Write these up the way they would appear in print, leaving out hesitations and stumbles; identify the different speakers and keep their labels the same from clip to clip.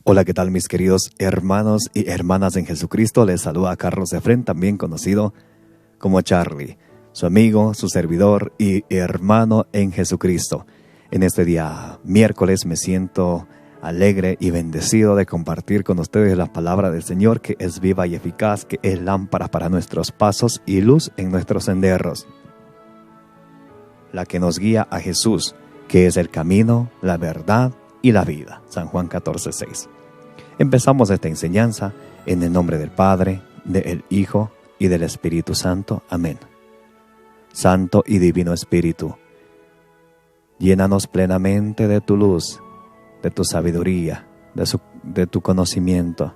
Speaker 1: Hola, ¿qué tal mis queridos hermanos y hermanas en Jesucristo? Les saluda Carlos Efrén, también conocido como Charlie, su amigo, su servidor y hermano en Jesucristo. En este día miércoles me siento alegre y bendecido de compartir con ustedes la palabra del Señor, que es viva y eficaz, que es lámpara para nuestros pasos y luz en nuestros senderos. La que nos guía a Jesús, que es el camino, la verdad y la vida. San Juan 14:6. Empezamos esta enseñanza en el nombre del Padre, del Hijo y del Espíritu Santo. Amén. Santo y Divino Espíritu, llénanos plenamente de tu luz, de tu sabiduría, de tu conocimiento.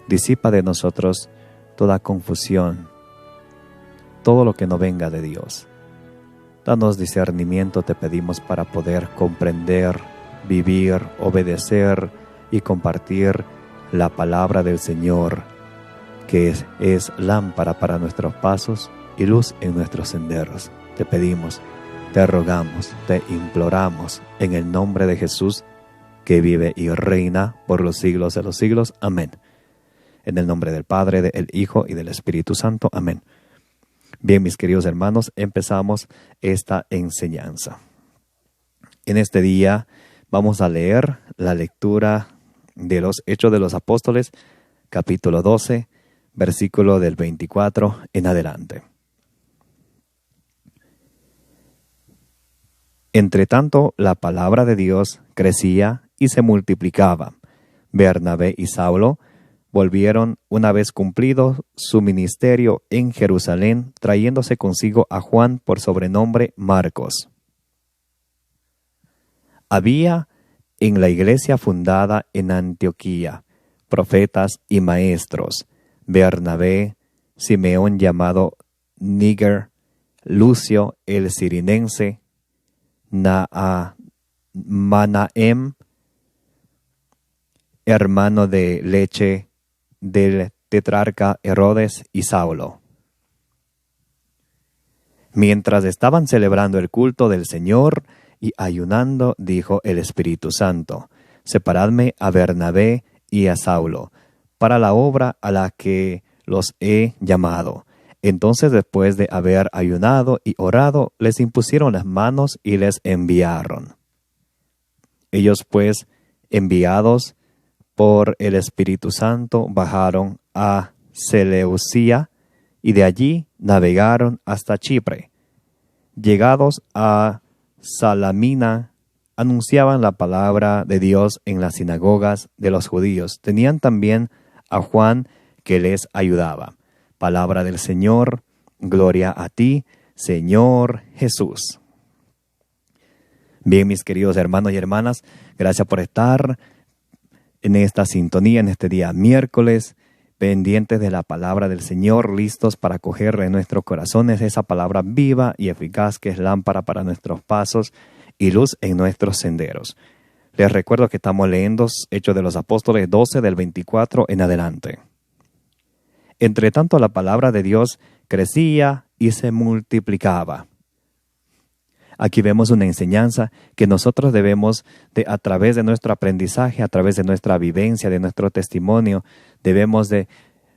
Speaker 1: Disipa de nosotros toda confusión, todo lo que no venga de Dios. Danos discernimiento, te pedimos, para poder comprender, vivir, obedecer y compartir la palabra del Señor, que es lámpara para nuestros pasos y luz en nuestros senderos. Te pedimos, te rogamos, te imploramos, en el nombre de Jesús, que vive y reina por los siglos de los siglos. Amén. En el nombre del Padre, del Hijo y del Espíritu Santo. Amén. Bien, mis queridos hermanos, empezamos esta enseñanza. En este día vamos a leer la lectura de los Hechos de los Apóstoles, capítulo 12, versículo del 24 en adelante. Entre tanto, la palabra de Dios crecía y se multiplicaba. Bernabé y Saulo volvieron, una vez cumplido su ministerio en Jerusalén, trayéndose consigo a Juan, por sobrenombre Marcos. Había en la iglesia fundada en Antioquía profetas y maestros: Bernabé, Simeón llamado Níger, Lucio el Cirinense, Manahem, hermano de leche del tetrarca Herodes, y Saulo. Mientras estaban celebrando el culto del Señor y ayunando, dijo el Espíritu Santo: separadme a Bernabé y a Saulo para la obra a la que los he llamado. Entonces, después de haber ayunado y orado, les impusieron las manos y les enviaron. Ellos, pues, enviados por el Espíritu Santo, bajaron a Seleucia y de allí navegaron hasta Chipre. Llegados a Salamina, anunciaban la palabra de Dios en las sinagogas de los judíos. Tenían también a Juan, que les ayudaba. Palabra del Señor. Gloria a ti, Señor Jesús. Bien, mis queridos hermanos y hermanas, gracias por estar en esta sintonía, en este día miércoles, pendientes de la palabra del Señor, listos para acoger en nuestros corazones esa palabra viva y eficaz, que es lámpara para nuestros pasos y luz en nuestros senderos. Les recuerdo que estamos leyendo Hechos de los Apóstoles 12, del 24 en adelante. Entre tanto, la palabra de Dios crecía y se multiplicaba. Aquí vemos una enseñanza que nosotros debemos, a través de nuestro aprendizaje, a través de nuestra vivencia, de nuestro testimonio, debemos de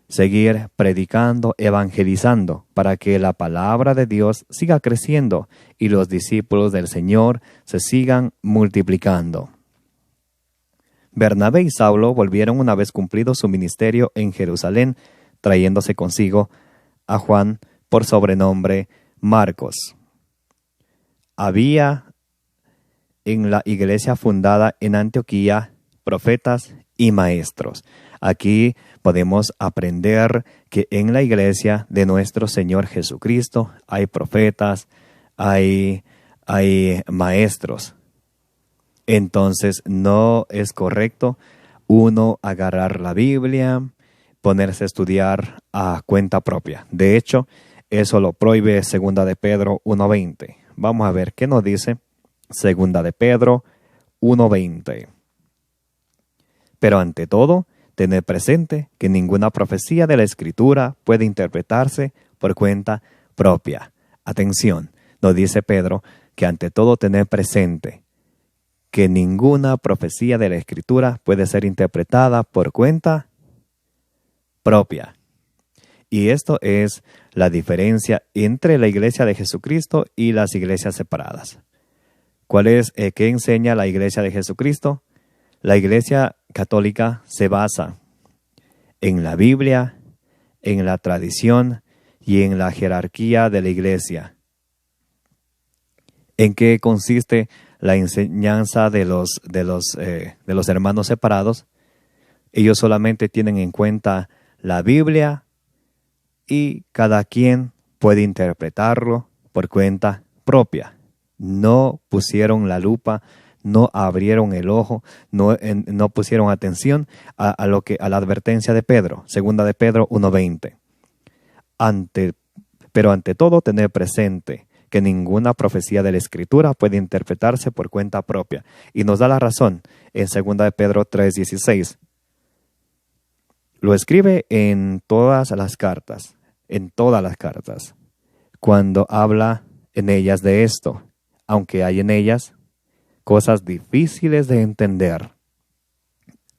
Speaker 1: seguir predicando, evangelizando, para que la palabra de Dios siga creciendo y los discípulos del Señor se sigan multiplicando. Bernabé y Saulo volvieron, una vez cumplido su ministerio en Jerusalén, trayéndose consigo a Juan, por sobrenombre Marcos. Había en la iglesia fundada en Antioquía profetas y maestros. Aquí podemos aprender que en la iglesia de nuestro Señor Jesucristo hay profetas, hay maestros. Entonces no es correcto uno agarrar la Biblia, ponerse a estudiar a cuenta propia. De hecho, eso lo prohíbe 2 de Pedro 1:20. Vamos a ver qué nos dice 2 de Pedro 1:20. Pero ante todo, tened presente que ninguna profecía de la Escritura puede interpretarse por cuenta propia. Atención, nos dice Pedro que ante todo tened presente que ninguna profecía de la Escritura puede ser interpretada por cuenta propia. Y esto es la diferencia entre la Iglesia de Jesucristo y las iglesias separadas. ¿Cuál es, qué enseña la Iglesia de Jesucristo? La Iglesia católica se basa en la Biblia, en la tradición y en la jerarquía de la Iglesia. ¿En qué consiste la enseñanza de los hermanos separados? Ellos solamente tienen en cuenta la Biblia y cada quien puede interpretarlo por cuenta propia. No pusieron la lupa, no abrieron el ojo, no pusieron atención a la advertencia de Pedro, segunda de Pedro 1:20. Pero ante todo tener presente que ninguna profecía de la Escritura puede interpretarse por cuenta propia. Y nos da la razón en segunda de Pedro 3:16. Lo escribe en todas las cartas, cuando habla en ellas de esto, aunque hay en ellas cosas difíciles de entender.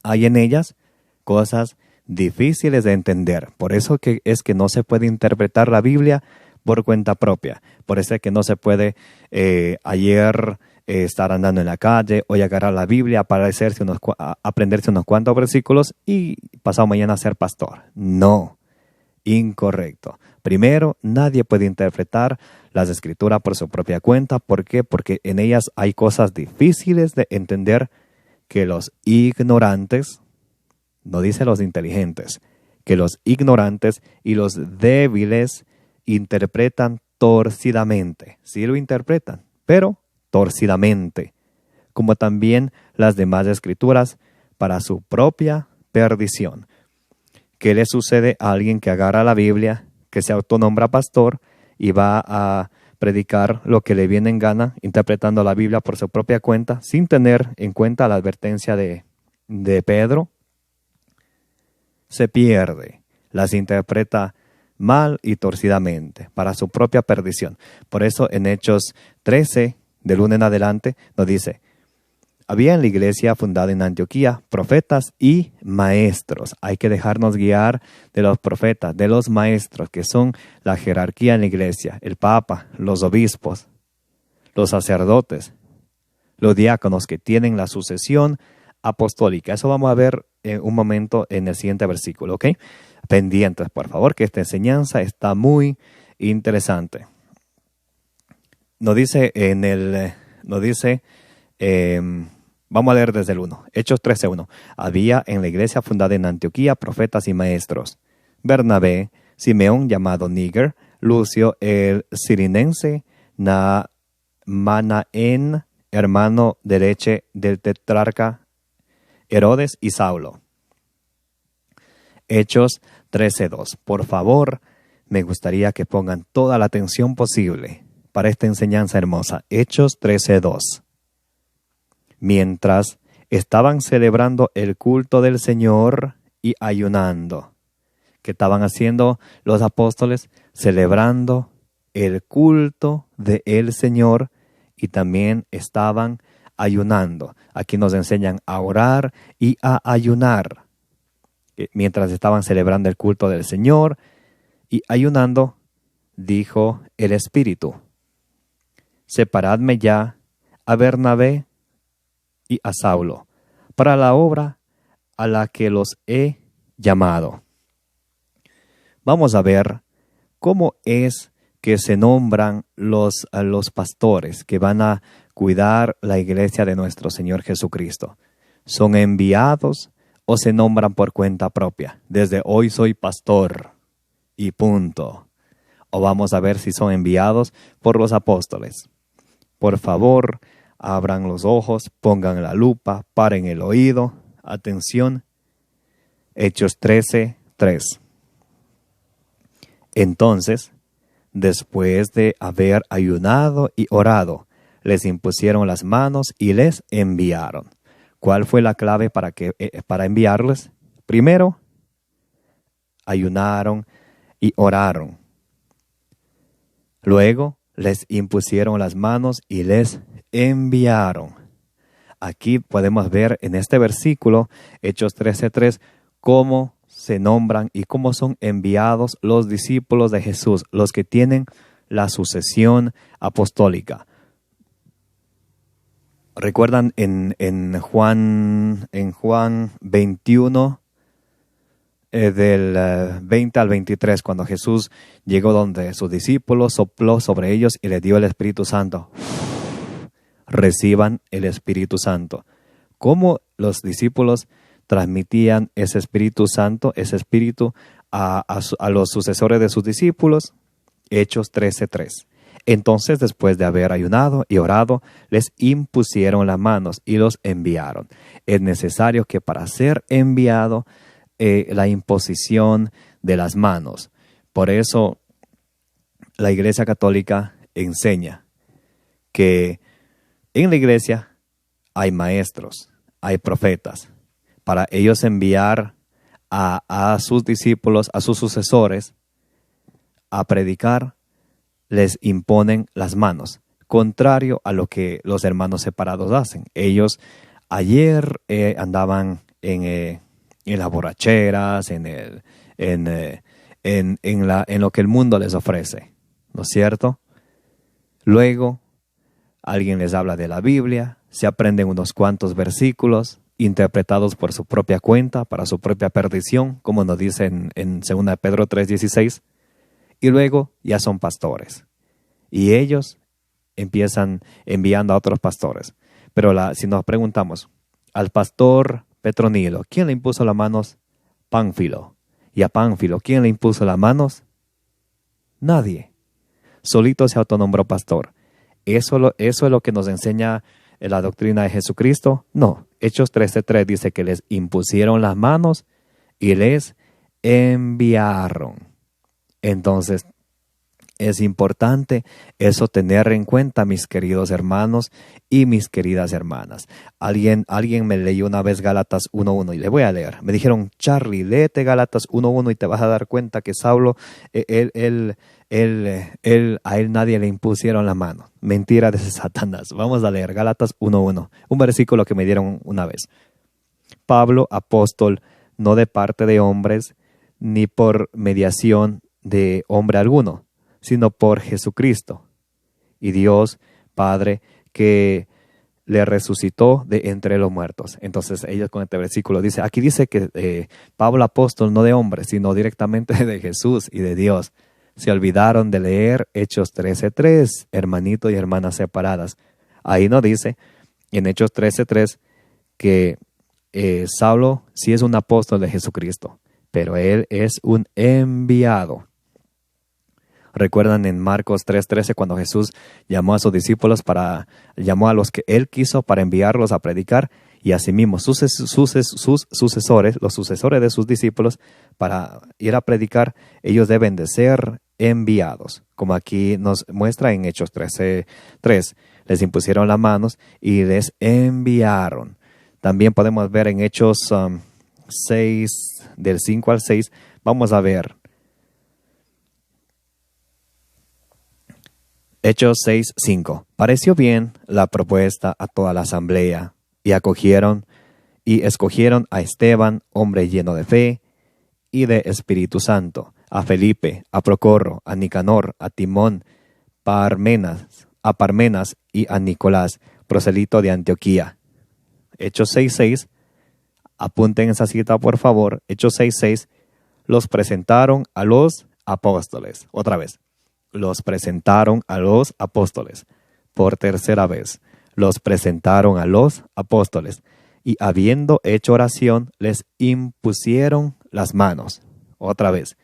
Speaker 1: Hay en ellas cosas difíciles de entender. Por eso es que no se puede interpretar la Biblia por cuenta propia. Por eso es que no se puede ayer estar andando en la calle, hoy agarrar la Biblia, aprenderse unos cuantos versículos y pasado mañana ser pastor. No, incorrecto. Primero, nadie puede interpretar las Escrituras por su propia cuenta. ¿Por qué? Porque en ellas hay cosas difíciles de entender que los ignorantes, no dice los inteligentes, que los ignorantes y los débiles interpretan torcidamente. Sí lo interpretan, pero torcidamente, como también las demás Escrituras para su propia perdición. ¿Qué le sucede a alguien que agarra la Biblia, que se autonombra pastor y va a predicar lo que le viene en gana, interpretando la Biblia por su propia cuenta, sin tener en cuenta la advertencia de Pedro? Se pierde, las interpreta mal y torcidamente, para su propia perdición. Por eso en Hechos 13, del 1 en adelante, nos dice: había en la iglesia fundada en Antioquía profetas y maestros. Hay que dejarnos guiar de los profetas, de los maestros, que son la jerarquía en la iglesia, el papa, los obispos, los sacerdotes, los diáconos que tienen la sucesión apostólica. Eso vamos a ver en un momento en el siguiente versículo, ¿ok? Pendientes, por favor, que esta enseñanza está muy interesante. Vamos a leer desde el 1. Hechos 13:1. Había en la iglesia fundada en Antioquía profetas y maestros: Bernabé, Simeón llamado Níger, Lucio el Cirinense, Manaén, hermano derecho del tetrarca Herodes, y Saulo. Hechos 13:2. Por favor, me gustaría que pongan toda la atención posible para esta enseñanza hermosa. Hechos 13:2. Mientras estaban celebrando el culto del Señor y ayunando. ¿Qué estaban haciendo los apóstoles? Celebrando el culto del Señor y también estaban ayunando. Aquí nos enseñan a orar y a ayunar. Mientras estaban celebrando el culto del Señor y ayunando, dijo el Espíritu: separadme ya a Bernabé y a Saulo para la obra a la que los he llamado. Vamos a ver cómo es que se nombran los pastores que van a cuidar la iglesia de nuestro Señor Jesucristo. ¿Son enviados o se nombran por cuenta propia? Desde hoy soy pastor y punto. O vamos a ver si son enviados por los apóstoles. Por favor, abran los ojos, pongan la lupa, paren el oído. Atención. Hechos 13:3. Entonces, después de haber ayunado y orado, les impusieron las manos y les enviaron. ¿Cuál fue la clave para enviarles? Primero, ayunaron y oraron. Luego, les impusieron las manos y les enviaron. aquí podemos ver en este versículo, Hechos 13:3, cómo se nombran y cómo son enviados los discípulos de Jesús, los que tienen la sucesión apostólica. ¿Recuerdan en Juan 21, del 20 al 23, cuando Jesús llegó donde sus discípulos, sopló sobre ellos y les dio el Espíritu Santo? Reciban el Espíritu Santo. ¿Cómo los discípulos transmitían ese Espíritu Santo, ese Espíritu a los sucesores de sus discípulos? Hechos 13:3. Entonces, después de haber ayunado y orado, les impusieron las manos y los enviaron. Es necesario que para ser enviado, la imposición de las manos. Por eso, la Iglesia Católica enseña que en la Iglesia hay maestros, hay profetas. Para ellos enviar a sus discípulos, a sus sucesores, a predicar, les imponen las manos, contrario a lo que los hermanos separados hacen. Ellos ayer andaban en las borracheras, en lo que el mundo les ofrece, ¿no es cierto? Luego, alguien les habla de la Biblia, se aprenden unos cuantos versículos, interpretados por su propia cuenta, para su propia perdición, como nos dice en 2 Pedro 3:16, y luego ya son pastores. Y ellos empiezan enviando a otros pastores. Pero si nos preguntamos, al pastor Petronilo, ¿quién le impuso las manos? Pánfilo. Y a Pánfilo, ¿quién le impuso las manos? Nadie. Solito se autonombró pastor. ¿Eso es lo que nos enseña la doctrina de Jesucristo? No. Hechos 13:3 dice que les impusieron las manos y les enviaron. Entonces, es importante eso tener en cuenta, mis queridos hermanos y mis queridas hermanas. Alguien me leyó una vez Gálatas 1:1 y le voy a leer. Me dijeron, Charlie, léete Gálatas 1:1 y te vas a dar cuenta que Saulo, a él nadie le impusieron la mano. Mentira de Satanás. Vamos a leer Gálatas 1:1, un versículo que me dieron una vez. Pablo, apóstol, no de parte de hombres, ni por mediación de hombre alguno, sino por Jesucristo y Dios Padre, que le resucitó de entre los muertos. Entonces ellos con este versículo aquí dice que Pablo apóstol no de hombres, sino directamente de Jesús y de Dios. Se olvidaron de leer Hechos 13:3, hermanitos y hermanas separadas. Ahí nos dice en Hechos 13:3 que Saulo sí es un apóstol de Jesucristo, pero él es un enviado. Recuerdan en Marcos 3:13 cuando Jesús llamó a sus discípulos llamó a los que él quiso para enviarlos a predicar, y asimismo sus sucesores, los sucesores de sus discípulos, para ir a predicar, ellos deben de ser enviados, como aquí nos muestra en Hechos 13:3. Les impusieron las manos y les enviaron. También podemos ver en Hechos 6, del 5 al 6, vamos a ver Hechos 6:5. Pareció bien la propuesta a toda la asamblea, y escogieron a Esteban, hombre lleno de fe y de Espíritu Santo, a Felipe, a Procorro, a Nicanor, a Timón, a Parmenas y a Nicolás, prosélito de Antioquía. Hechos 6:6. Apunten esa cita, por favor. Hechos 6:6. Los presentaron a los apóstoles. Otra vez. Los presentaron a los apóstoles. Por tercera vez. Los presentaron a los apóstoles. Y habiendo hecho oración, les impusieron las manos. Otra vez.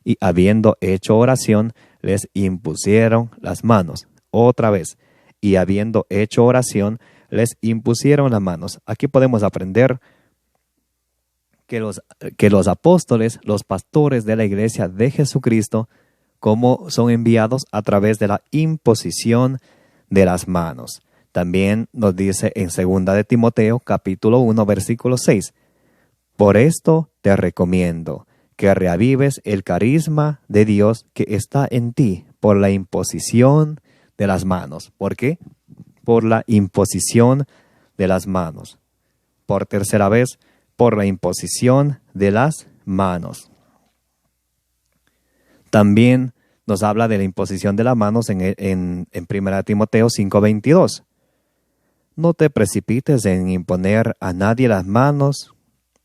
Speaker 1: Y habiendo hecho oración, les impusieron las manos. Otra vez. Y habiendo hecho oración, les impusieron las manos. Aquí podemos aprender que los apóstoles, los pastores de la iglesia de Jesucristo, cómo son enviados a través de la imposición de las manos. También nos dice en 2 de Timoteo, capítulo 1, versículo 6. Por esto te recomiendo que reavives el carisma de Dios que está en ti por la imposición de las manos. ¿Por qué? Por la imposición de las manos. Por tercera vez, por la imposición de las manos. También nos habla de la imposición de las manos en 1 Timoteo 5:22. No te precipites en imponer a nadie las manos,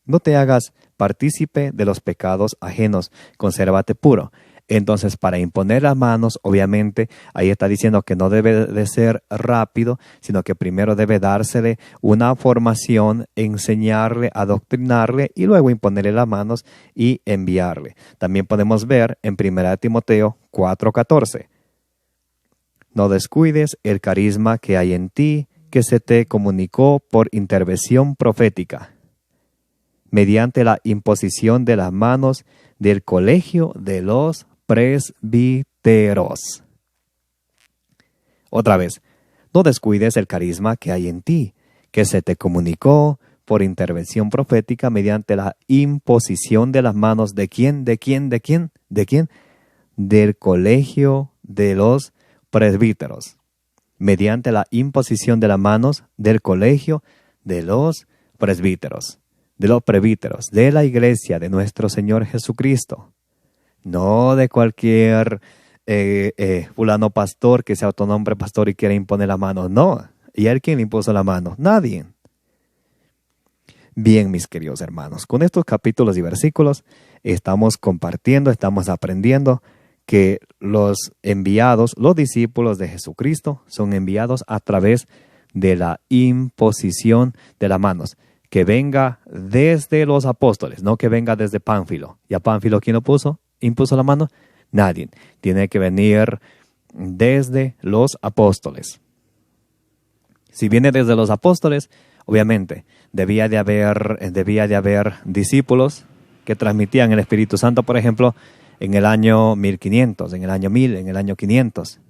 Speaker 1: no te hagas partícipe de los pecados ajenos, consérvate puro. Entonces, para imponer las manos, obviamente, ahí está diciendo que no debe de ser rápido, sino que primero debe dársele una formación, enseñarle, adoctrinarle y luego imponerle las manos y enviarle. También podemos ver en 1 Timoteo 4:14. No descuides el carisma que hay en ti, que se te comunicó por intervención profética, mediante la imposición de las manos del colegio de los presbíteros. Otra vez, no descuides el carisma que hay en ti, que se te comunicó por intervención profética mediante la imposición de las manos ¿de quién? ¿De quién? ¿De quién? ¿De quién? Del colegio de los presbíteros. Mediante la imposición de las manos del colegio de los presbíteros. De los presbíteros, de la iglesia de nuestro Señor Jesucristo. No de cualquier fulano pastor que se autonombre pastor y quiere imponer la mano. No. ¿Y él quién le impuso la mano? Nadie. Bien, mis queridos hermanos, con estos capítulos y versículos estamos compartiendo, estamos aprendiendo que los enviados, los discípulos de Jesucristo, son enviados a través de la imposición de las manos. Que venga desde los apóstoles, no que venga desde Pánfilo. ¿Y a Pánfilo quién lo puso? ¿Impuso la mano? Nadie. Tiene que venir desde los apóstoles. Si viene desde los apóstoles, obviamente debía de haber discípulos que transmitían el Espíritu Santo, por ejemplo, en el año 1500, en el año 1000, en el año 500.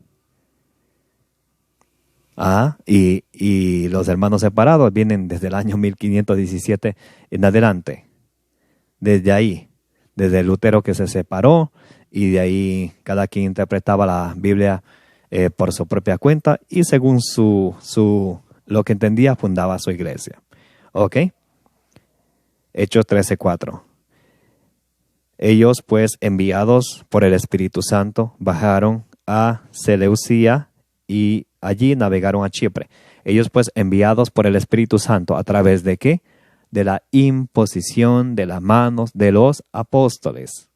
Speaker 1: Y los hermanos separados vienen desde el año 1517 en adelante. Desde ahí, desde Lutero que se separó, y de ahí cada quien interpretaba la Biblia por su propia cuenta y según lo que entendía fundaba su iglesia. ¿Ok? Hechos 13:4. Ellos pues enviados por el Espíritu Santo bajaron a Seleucia y allí navegaron a Chipre. Ellos pues enviados por el Espíritu Santo, ¿a través de qué? De la imposición de las manos de los apóstoles.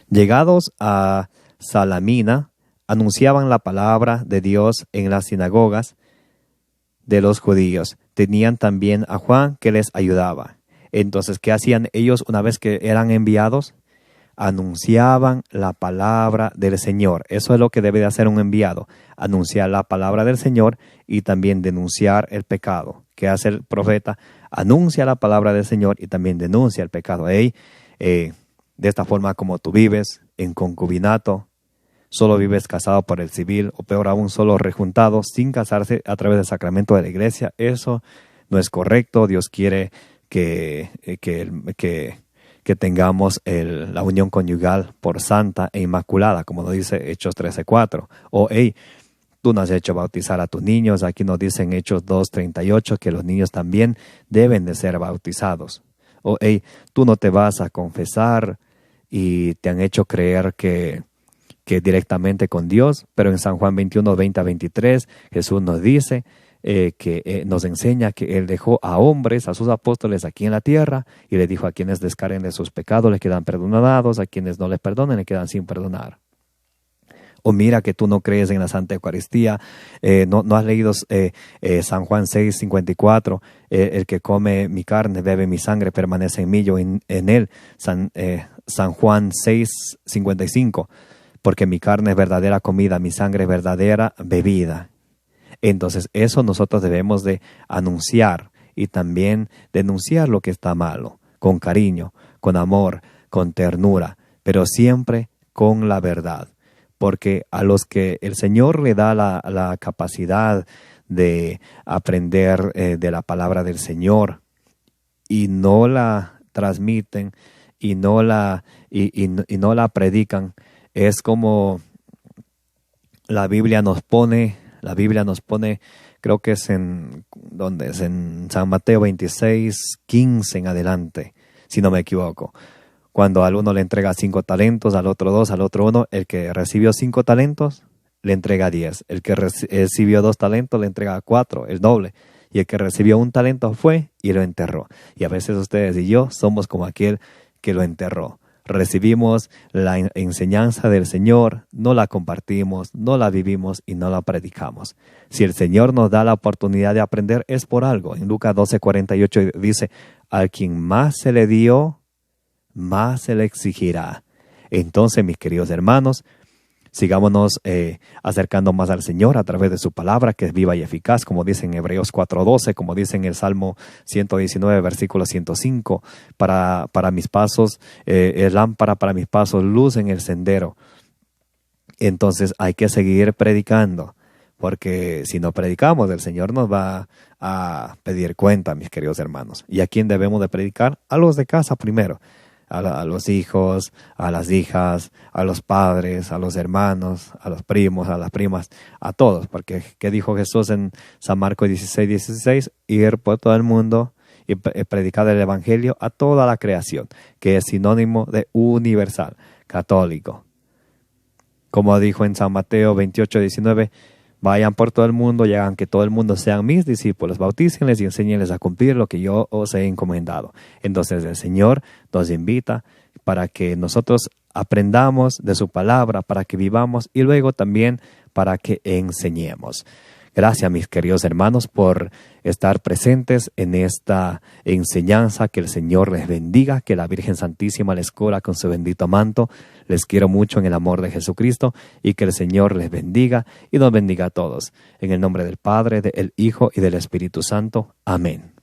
Speaker 1: Llegados a Salamina, anunciaban la palabra de Dios en las sinagogas de los judíos. Tenían también a Juan que les ayudaba. Entonces, ¿qué hacían ellos una vez que eran enviados? Anunciaban la palabra del Señor. Eso es lo que debe de hacer un enviado. Anunciar la palabra del Señor y también denunciar el pecado. ¿Qué hace el profeta? Anuncia la palabra del Señor y también denuncia el pecado. De esta forma como tú vives en concubinato, solo vives casado por el civil o peor aún solo rejuntado sin casarse a través del sacramento de la iglesia. Eso no es correcto. Dios quiere que tengamos la unión conyugal por santa e inmaculada, como nos dice Hechos 13:4. O, tú no has hecho bautizar a tus niños. Aquí nos dice en Hechos 2:38 que los niños también deben de ser bautizados. O, tú no te vas a confesar y te han hecho creer que directamente con Dios, pero en San Juan 21:20-23 Jesús nos dice nos enseña que Él dejó a hombres, a sus apóstoles aquí en la tierra, y le dijo: a quienes descarguen de sus pecados les quedan perdonados, a quienes no les perdonen les quedan sin perdonar. O mira que tú no crees en la Santa Eucaristía, no has leído San Juan 6:54, el que come mi carne, bebe mi sangre, permanece en mí, yo en él. San Juan 6:55, porque mi carne es verdadera comida, mi sangre es verdadera bebida. Entonces eso nosotros debemos de anunciar y también denunciar lo que está malo, con cariño, con amor, con ternura, pero siempre con la verdad. Porque a los que el Señor le da la capacidad de aprender de la palabra del Señor y no la transmiten y no la predican, es como la Biblia nos pone creo que es ¿dónde es? En San Mateo 26:15 en adelante, si no me equivoco. Cuando al uno le entrega 5 talentos, al otro 2, al otro 1, el que recibió 5 talentos le entrega 10. El que recibió 2 talentos le entrega 4, el doble. Y el que recibió 1 talento fue y lo enterró. Y a veces ustedes y yo somos como aquel que lo enterró. Recibimos la enseñanza del Señor, no la compartimos, no la vivimos y no la predicamos. Si el Señor nos da la oportunidad de aprender, es por algo. En Lucas 12:48 dice, al quien más se le dio, más se le exigirá. Entonces, mis queridos hermanos, sigámonos acercando más al Señor a través de su palabra, que es viva y eficaz, como dice en Hebreos 4:12, como dice en el Salmo 119, versículo 105, para mis pasos, es lámpara para mis pasos, luz en el sendero. Entonces hay que seguir predicando, porque si no predicamos, el Señor nos va a pedir cuenta, mis queridos hermanos. ¿Y a quién debemos de predicar? A los de casa primero. A los hijos, a las hijas, a los padres, a los hermanos, a los primos, a las primas, a todos. Porque, ¿qué dijo Jesús en San Marcos 16:16? Ir por todo el mundo y predicar el Evangelio a toda la creación, que es sinónimo de universal, católico. Como dijo en San Mateo 28:19, vayan por todo el mundo y hagan que todo el mundo sean mis discípulos, bautícenles y enséñenles a cumplir lo que yo os he encomendado. Entonces el Señor nos invita para que nosotros aprendamos de su palabra, para que vivamos y luego también para que enseñemos. Gracias, mis queridos hermanos, por estar presentes en esta enseñanza. Que el Señor les bendiga, que la Virgen Santísima les cubra con su bendito manto. Les quiero mucho en el amor de Jesucristo y que el Señor les bendiga y nos bendiga a todos. En el nombre del Padre, del Hijo y del Espíritu Santo. Amén.